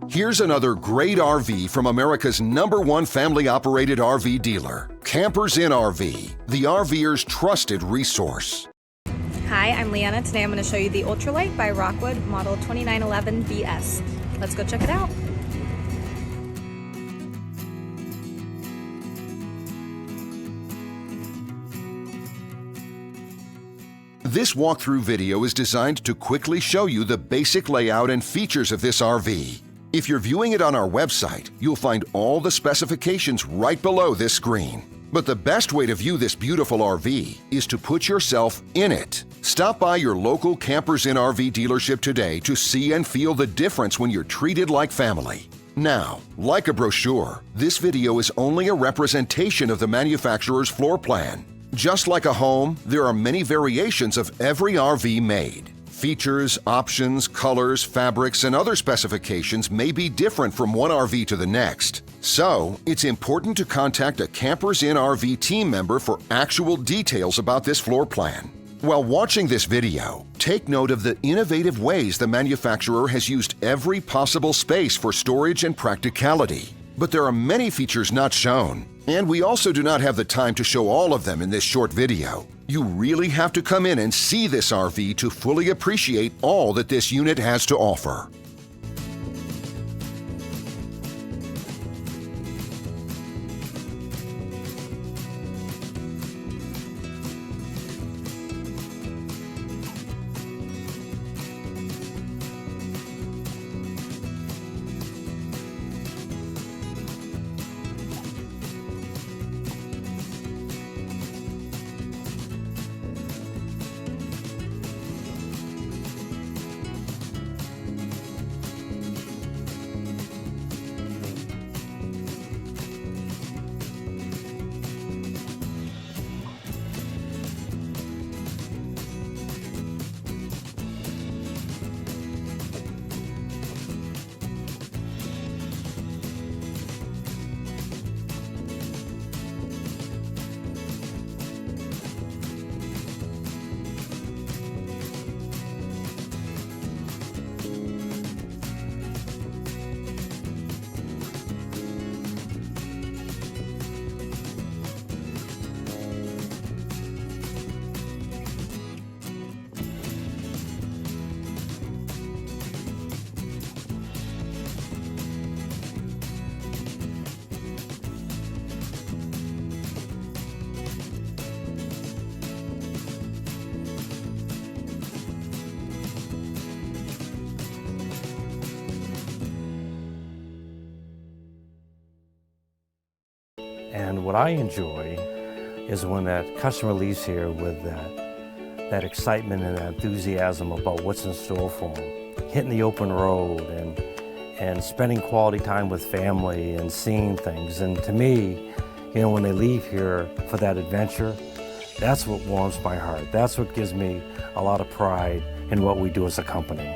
Here's another great RV from America's #1 family-operated RV dealer, Campers Inn RV, the RVer's trusted resource. Hi, I'm Leanna. Today I'm going to show you the Ultra Lite by Rockwood, model 2911BS. Let's go check it out. This walkthrough video is designed to quickly show you the basic layout and features of this RV. If you're viewing it on our website, you'll find all the specifications right below this screen. But the best way to view this beautiful RV is to put yourself in it. Stop by your local Campers Inn RV dealership today to see and feel the difference when you're treated like family. Now, like a brochure, this video is only a representation of the manufacturer's floor plan. Just like a home, there are many variations of every RV made. Features, options, colors, fabrics, and other specifications may be different from one RV to the next. So, it's important to contact a Campers Inn RV team member for actual details about this floor plan. While watching this video, take note of the innovative ways the manufacturer has used every possible space for storage and practicality. But there are many features not shown, and we also do not have the time to show all of them in this short video. You really have to come in and see this RV to fully appreciate all that this unit has to offer. And what I enjoy is when that customer leaves here with that excitement and that enthusiasm about what's in store for them. Hitting the open road and spending quality time with family and seeing things. And to me, you know, when they leave here for that adventure, that's what warms my heart. That's what gives me a lot of pride in what we do as a company.